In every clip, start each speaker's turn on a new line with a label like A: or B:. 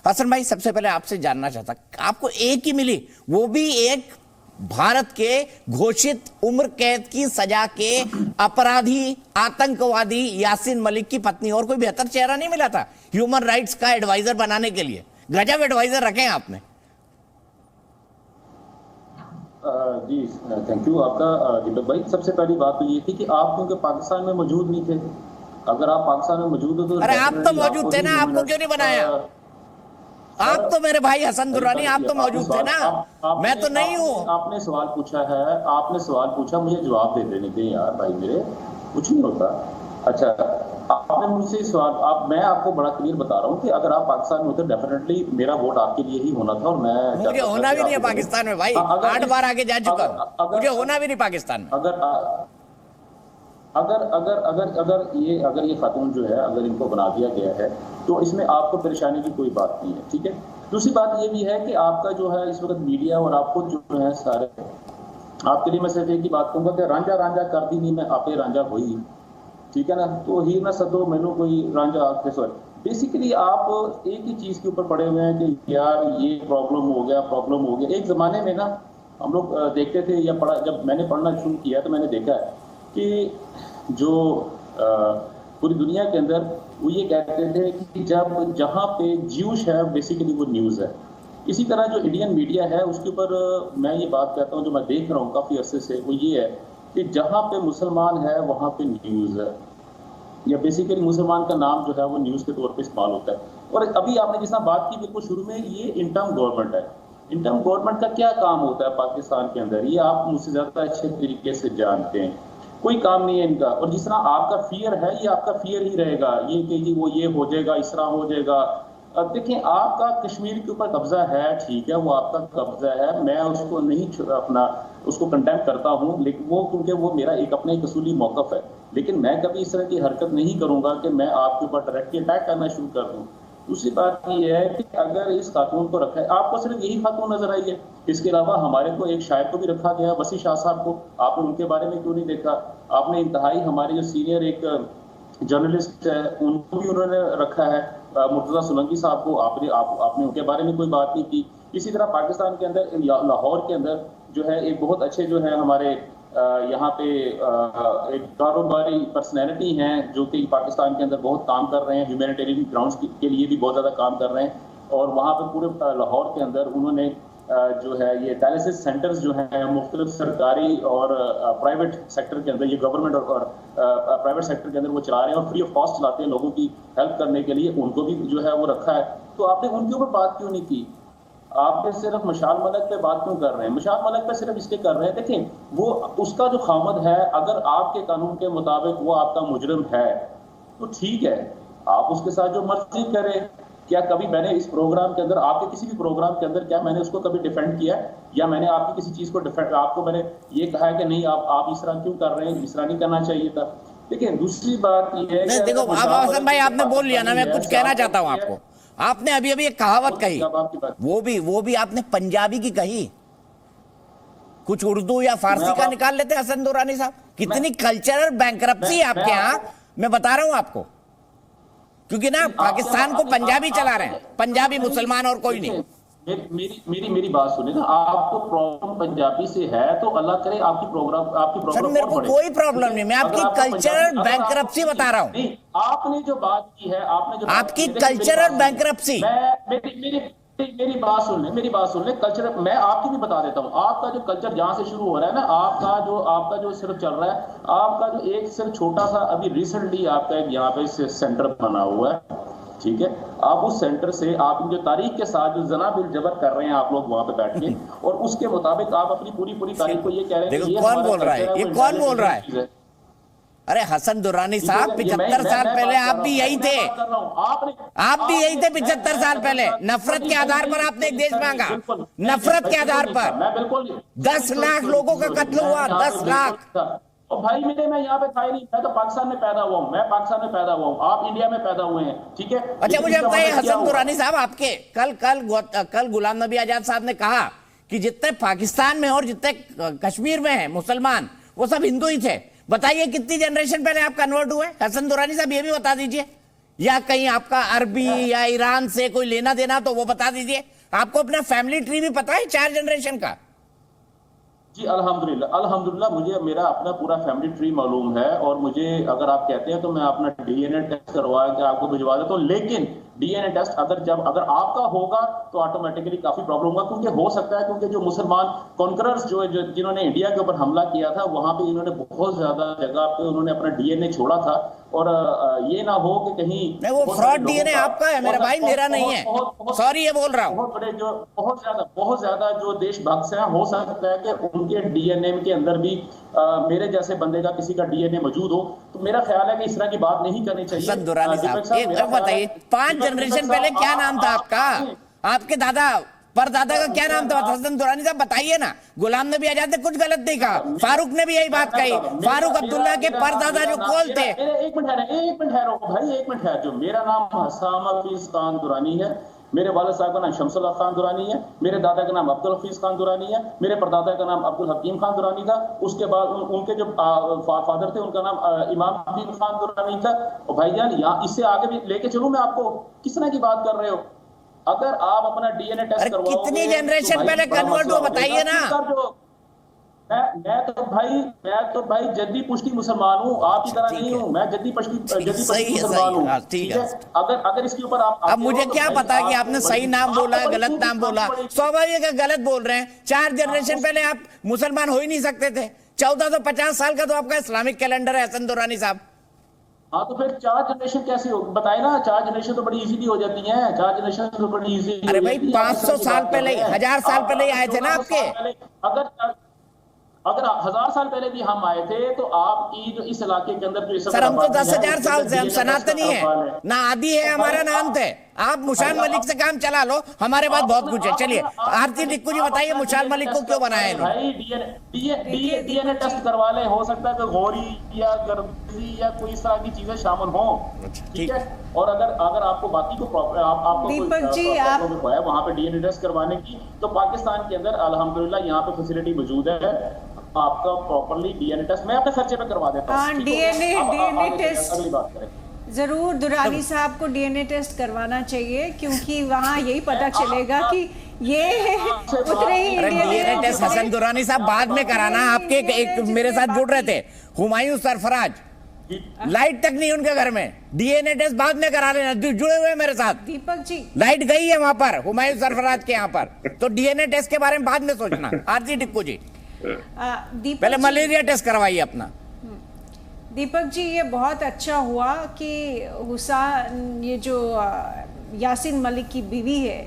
A: हसन भाई, सबसे पहले आपसे जानना चाहता, आपको एक ही मिली, वो भी एक भारत के घोषित उम्र कैद की सजा के अपराधी आतंकवादी यासीन मलिक की पत्नी, और कोई बेहतर चेहरा नहीं मिला था ह्यूमन राइट्स का एडवाइजर बनाने के लिए? गजब एडवाइजर रखे हैं आपने।
B: जी थैंक यू आपका दीपक भाई। सबसे पहली बात तो ये थी कि आप क्योंकि पाकिस्तान में मौजूद नहीं थे। अगर आप पाकिस्तान में मौजूद हो तो
A: अरे आप तो मौजूद थे ना, आपको क्यों नहीं बनाया? आप तो मेरे भाई हसन दुर्रानी, आप तो मौजूद थे ना, मैं तो नहीं हूँ।
B: आपने सवाल पूछा है, आपने सवाल पूछा, मुझे जवाब दे देने दें यार भाई मेरे, कुछ नहीं होता। अच्छा, आपने मुझसे सवाल, मैं आपको बड़ा क्लियर बता रहा हूँ कि अगर आप पाकिस्तान में होते डेफिनेटली मेरा वोट आपके लिए ही होना था। और मैं
A: मुझे होना भी नहीं है पाकिस्तान में भाई, 8 बार आगे जा चुका, मुझे होना भी नहीं पाकिस्तान में।
B: अगर ये खातून जो है, अगर इनको बना दिया गया है तो इसमें आपको परेशानी की कोई बात नहीं है, ठीक है। दूसरी बात ये भी है कि आपका जो है इस वक्त मीडिया और आपको जो है सारे, आपके लिए मैं सिर्फ एक ही बात कहूँगा कि रांझा रांझा कर दी नहीं, मैं आपे रांझा हुई, ठीक है ना। तो ही ना सदो मैनू कोई रांझा आपके सर। बेसिकली आप एक ही चीज़ के ऊपर पड़े हुए हैं कि यार ये प्रॉब्लम हो गया। एक ज़माने में ना हम लोग देखते थे या जब मैंने पढ़ना शुरू किया तो मैंने देखा है कि जो पूरी दुनिया के अंदर वो ये कहते थे कि जब जहाँ पे ज्यूश है बेसिकली वो न्यूज़ है। इसी तरह जो इंडियन मीडिया है उसके ऊपर मैं ये बात कहता हूँ, जो मैं देख रहा हूँ काफ़ी अरसे से, वो ये है कि जहाँ पे मुसलमान है वहाँ पे न्यूज़ है, या बेसिकली मुसलमान का नाम जो है वो न्यूज़ के तौर पे इस्तेमाल होता है। और अभी आपने जिस बात की बिल्कुल शुरू में, ये इंटर्म गवर्नमेंट है। इंटर्म गवर्नमेंट का क्या काम होता है पाकिस्तान के अंदर, ये आप मुझसे ज़्यादा अच्छे तरीके से जानते हैं। कोई काम नहीं है इनका। और जिस तरह आपका फियर है, ये आपका फियर ही रहेगा, ये कि जी वो ये हो जाएगा, इस तरह हो जाएगा। अब देखिए, आपका कश्मीर के ऊपर कब्जा है, ठीक है, वो आपका कब्जा है, मैं उसको नहीं उसको कंडेम करता हूँ, लेकिन वो क्योंकि वो मेरा एक अपना एक असूली मौक़िफ़ है। लेकिन मैं कभी इस तरह की हरकत नहीं करूँगा कि मैं आपके ऊपर डायरेक्टली अटैक करना शुरू कर दूँ। दूसरी बात ये है कि अगर इस खातून को रखा है, आपको सिर्फ यही खातून नजर आई है, इसके अलावा हमारे को एक शायर को भी रखा गया, वसी शाह साहब को, आपने उनके बारे में क्यों नहीं देखा? आपने इंतहाई हमारे जो सीनियर एक जर्नलिस्ट है उनको भी उन्होंने रखा है, मुर्तज़ा सोलंकी साहब को, आपने उनके बारे में कोई बात नहीं की। इसी तरह पाकिस्तान के अंदर, लाहौर के अंदर जो है एक बहुत अच्छे जो है हमारे यहाँ पे एक कारोबारी पर्सनैलिटी हैं जो कि पाकिस्तान के अंदर बहुत काम कर रहे हैं, ह्यूमैनिटेरियन ग्राउंड्स के लिए भी बहुत ज़्यादा काम कर रहे हैं। और वहाँ पे पूरे लाहौर के अंदर उन्होंने जो है ये डायलिसिस सेंटर्स जो हैं मुख्तलिफ सरकारी और प्राइवेट सेक्टर के अंदर, ये गवर्नमेंट और प्राइवेट सेक्टर के अंदर वो चला रहे हैं और फ्री ऑफ कॉस्ट चलाते हैं लोगों की हेल्प करने के लिए, उनको भी जो है वो रखा है। तो आपने उनके ऊपर बात क्यों नहीं की? आपने सिर्फ मशाल मलक पे बात क्यों कर रहे हैं? मशाल मलक पे सिर्फ इसलिए कर रहे हैं, देखें वो उसका जो खामद है, अगर आपके कानून के मुताबिक वो आपका मुजरिम है तो ठीक है, आप उसके साथ जो मर्जी करें। क्या कभी मैंने इस प्रोग्राम के अंदर, आपके किसी भी प्रोग्राम के अंदर, क्या मैंने उसको कभी डिफेंड किया या मैंने आपकी किसी चीज को डिफेंड, आपको मैंने ये कहा है कि नहीं आप इस तरह क्यों कर रहे हैं, इस तरह नहीं करना चाहिए था? देखिए, दूसरी बात ये है,
A: देखो हसन भाई, आपने बोल लिया ना, मैं कुछ कहना चाहता हूँ आपको। आपने अभी अभी एक कहावत कही, वो भी आपने पंजाबी की कही, कुछ उर्दू या फारसी का निकाल लेते हसन दुर्रानी साहब। कितनी कल्चरल बैंकरप्सी आपके यहाँ, मैं बता रहा हूँ आपको, क्योंकि ना पाकिस्तान को पंजाबी चला रहे हैं, पंजाबी मुसलमान और कोई नहीं।
B: मेरी बात सुनिए ना, आपको प्रॉब्लम पंजाबी से है तो अल्लाह करे आपकी प्रॉब्लम
A: मेरे को कोई प्रॉब्लम नहीं, मैं आपकी कल्चरल बैंकरप्सी बता रहा हूँ।
B: आपने जो बात की है,
A: आपकी कल्चरल बैंकरप्सी,
B: मेरी बात सुन ले। कल्चर मैं आपकी भी बता देता हूँ। आपका जो कल्चर जहाँ से शुरू हो रहा है ना, आपका जो सिर्फ चल रहा है, आपका जो एक सिर्फ छोटा सा अभी रिसेंटली आपका एक यहाँ पे सेंटर बना हुआ है, ठीक है। आप उस सेंटर से आप जो तारीख के साथ जो जना बिल जबर कर रहे हैं आप लोग वहां पे बैठ के, और उसके मुताबिक आप अपनी पूरी तारीख को ये कह रहे हैं।
A: कौन बोल रहा है? ये कौन बोल रहा है? अरे हसन दुर्रानी साहब, 75 साल पहले आप भी यही थे, आप भी यही थे 75 साल पहले। नफरत के आधार पर आपने एक देश मांगा, नफरत के आधार पर 10 लाख लोगों का कत्ल हुआ, 10 लाख।
B: और भाई मैं यहाँ पे था ही नहीं, मैं तो पाकिस्तान में पैदा हुआ हूँ, आप इंडिया में पैदा हुए हैं, ठीक है।
A: अच्छा, मुझे बताइए हसन दुर्रानी साहब, आपके कल गुलाम नबी आजाद साहब ने कहा कि जितने पाकिस्तान में और जितने कश्मीर में है मुसलमान, वो सब हिंदू ही थे। बताइए कितनी जनरेशन पहले आप कन्वर्ट हुए? हसन दुर्रानी साहब ये भी बता दीजिए, या कहीं आपका अरबी या ईरान से कोई लेना देना तो वो बता दीजिए। आपको अपना फैमिली ट्री भी पता है 4 जनरेशन का?
B: जी अल्हम्दुलिल्लाह अल्हम्दुलिल्लाह, मुझे मेरा अपना पूरा फैमिली ट्री मालूम है, और मुझे अगर आप कहते हैं तो मैं अपना डीएनए टेस्ट करवा के आपको भिजवा देता हूँ। लेकिन डीएनए टेस्ट अगर आपका होगा तो ऑटोमेटिकली काफी प्रॉब्लम होगा, क्योंकि हो सकता है क्योंकि जो मुसलमान कॉन्करर्स जो जिन्होंने इंडिया के ऊपर हमला किया था, वहां पे इन्होंने बहुत ज्यादा जगह पे उन्होंने अपना डीएनए छोड़ा था, और ये ना हो कि कहीं
A: नहीं, वो फ्रॉड डीएनए आपका है मेरे भाई, मेरा नहीं है, सॉरी ये बोल रहा हूँ।
B: बहुत बड़े जो बहुत ज्यादा जो देशभक्त हैं, हो सकता है कि उनके डीएनए के अंदर भी मेरे जैसे बंदे का किसी का डीएनए मौजूद हो। तो मेरा ख्याल है कि इस तरह की बात नहीं करनी चाहिए।
A: हसन दुरानी साहब, एक बताइए, 5 जनरेशन पहले क्या नाम था आपका? आपके दादा परदादा का क्या नाम था? हसन दुरानी साहब बताइए ना। गुलाम नबी आजाद ने कुछ गलत नहीं कहा, फारूक ने भी यही बात कही। फारूक अब्दुल्ला के परदादा जो कौल थे।
B: एक मिनट ठहरो भाई, एक मिनट ठहर। जो मेरा नाम हसन हफीज खान दुरानी है, मेरे वालिद साहब का नाम शमसुल हक खान दुरानी है, मेरे दादा का नाम अब्दुल हफीज खान दुरानी है, मेरे परदादा का नाम अब्दुल हकीम खान दुरानी था। उसके बाद उनके जो फादर थे उनका नाम इमाम हबीब खान दुरानी था। और भाईजान यहाँ इससे आगे भी लेके चलूं मैं आपको? किस तरह की बात कर रहे हो? अगर आप अपना डीएनए टेस्ट करवाओगे,
A: कितनी जनरेशन पहले कन्वर्ट हुआ बताइए ना।
B: मैं तो भाई जद्दी पुश्ती मुसलमान हूँ, आपकी तरह नहीं हूँ। मैं जद्दी पुश्ती मुसलमान हूँ, ठीक है। अगर इसके ऊपर आप
A: अब मुझे क्या पता कि आपने सही नाम बोला गलत नाम बोला। स्वाभाविक है गलत बोल रहे हैं। 4 जनरेशन पहले आप मुसलमान हो ही नहीं सकते थे। 1450 साल का तो आपका इस्लामिक कैलेंडर है हसन दुरानी साहब।
B: हाँ, तो फिर 4 जनरेशन कैसे हो बताए ना? 4 जनरेशन तो बड़ी इजीली हो जाती हैं। 4 जनरेशन तो बड़ी इजी।
A: अरे भाई 500 साल पहले, 1000 साल पहले ही आए थे ना आपके।
B: अगर 1000 साल पहले भी हम आए थे तो आपकी जो इस इलाके के अंदर जो
A: सर, हम तो 10,000 साल से, हम सनातनी है ना, आदि है हमारा नाम थे। आप मुशाल मलिक से काम चला लो, हमारे पास बहुत कुछ है। चलिए आरती टिक्कू जी बताइए, मुशाल मलिक को क्यों बनाया
B: भाई? डीएनए टेस्ट करवा ले, हो सकता है कि गौरी या गर्दी या कोई इस तरह की चीजें शामिल हो, ठीक है। और अगर आपको बाकी को आपको
C: दीपक जी
B: वहाँ पे डीएनए टेस्ट करवाने की, तो पाकिस्तान के अंदर अल्हम्दुलिल्लाह यहाँ पे फैसिलिटी मौजूद है। आपका प्रॉपर्ली डीएनए टेस्ट मैं अपने खर्चे पे करवा देता हूँ।
C: डीएनए टेस्ट
B: अगली बात करें।
C: जरूर दुरानी साहब को डीएनए टेस्ट करवाना चाहिए, क्योंकि वहाँ यही पता चलेगा कि ये उतने ही
A: डीएनए टेस्ट हसन दुरानी साहब बाद में कराना। आपके एक मेरे साथ जुड़ रहे थे हुमायूं सरफराज, लाइट तक नहीं उनके घर में, डीएनए टेस्ट बाद में करा लेना। जुड़े हुए मेरे साथ
C: दीपक जी,
A: लाइट गई है वहां पर हुमायूं सरफराज के यहाँ पर, तो डीएनए टेस्ट के बारे में बाद में सोचना। आरती टिक्कू जी पहले मलेरिया टेस्ट करवाइए अपना।
C: दीपक जी, ये बहुत अच्छा हुआ कि हुसैन, ये जो यासीन मलिक की बीवी है,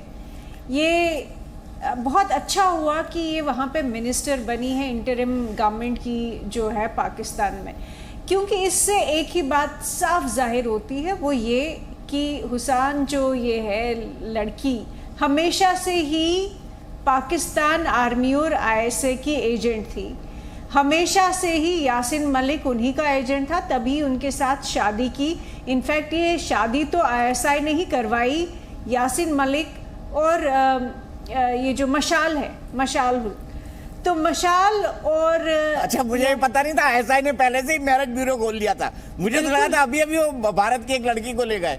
C: ये बहुत अच्छा हुआ कि ये वहाँ पे मिनिस्टर बनी है इंटरिम गवर्नमेंट की जो है पाकिस्तान में। क्योंकि इससे एक ही बात साफ जाहिर होती है, वो ये कि हुसैन जो ये है लड़की हमेशा से ही पाकिस्तान आर्मी और आईएसआई की एजेंट थी। हमेशा से ही यासीन मलिक उन्हीं का एजेंट था, तभी उनके साथ शादी की। इनफैक्ट ये शादी तो आईएसआई ने ही करवाई, यासीन मलिक और ये जो मशाल है, मशाल, तो मशाल और
A: अच्छा, मुझे पता नहीं था आईएसआई ने पहले से ही मैरिज ब्यूरो खोल लिया था। मुझे तो लगा था अभी अभी वो भारत की एक लड़की को ले गए।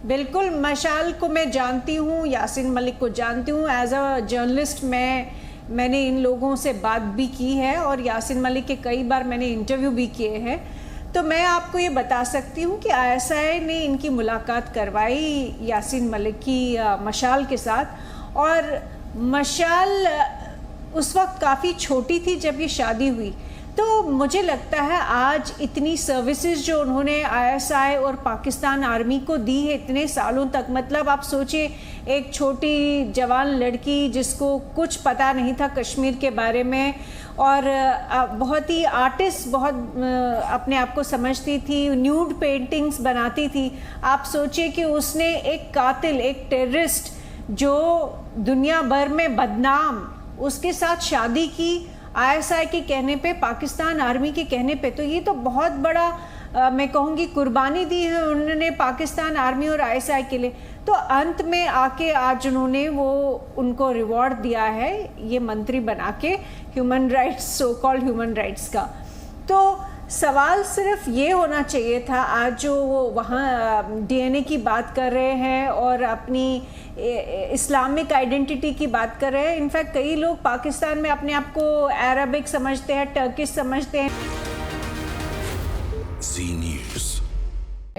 C: बिल्कुल, मशाल को मैं जानती हूँ, यासीन मलिक को जानती हूँ। एज अ जर्नलिस्ट मैंने इन लोगों से बात भी की है और यासीन मलिक के कई बार मैंने इंटरव्यू भी किए हैं। तो मैं आपको ये बता सकती हूँ कि आईएसआई ने इनकी मुलाकात करवाई यासीन मलिक की मशाल के साथ, और मशाल उस वक्त काफ़ी छोटी थी जब ये शादी हुई। तो मुझे लगता है आज इतनी सर्विसेज जो उन्होंने आईएसआई और पाकिस्तान आर्मी को दी है इतने सालों तक, मतलब आप सोचिए एक छोटी जवान लड़की जिसको कुछ पता नहीं था कश्मीर के बारे में, और बहुत ही आर्टिस्ट, बहुत अपने आप को समझती थी, न्यूड पेंटिंग्स बनाती थी। आप सोचिए कि उसने एक कातिल, एक टेररिस्ट जो दुनिया भर में बदनाम, उसके साथ शादी की आईएसआई के कहने पे, पाकिस्तान आर्मी के कहने पे। तो ये तो बहुत बड़ा मैं कहूँगी कुर्बानी दी है उन्होंने पाकिस्तान आर्मी और आईएसआई के लिए। तो अंत में आके आज उन्होंने उनको रिवॉर्ड दिया है ये मंत्री बना के, human rights, so called human rights का। तो सवाल सिर्फ ये होना चाहिए था, आज जो वो वहाँ डीएनए की बात कर रहे हैं और अपनी इस्लामिक आइडेंटिटी की बात कर रहे हैं। इनफैक्ट कई लोग पाकिस्तान में अपने आप को अरबिक समझते हैं, टर्किश समझते हैं।
D: जी न्यूज़।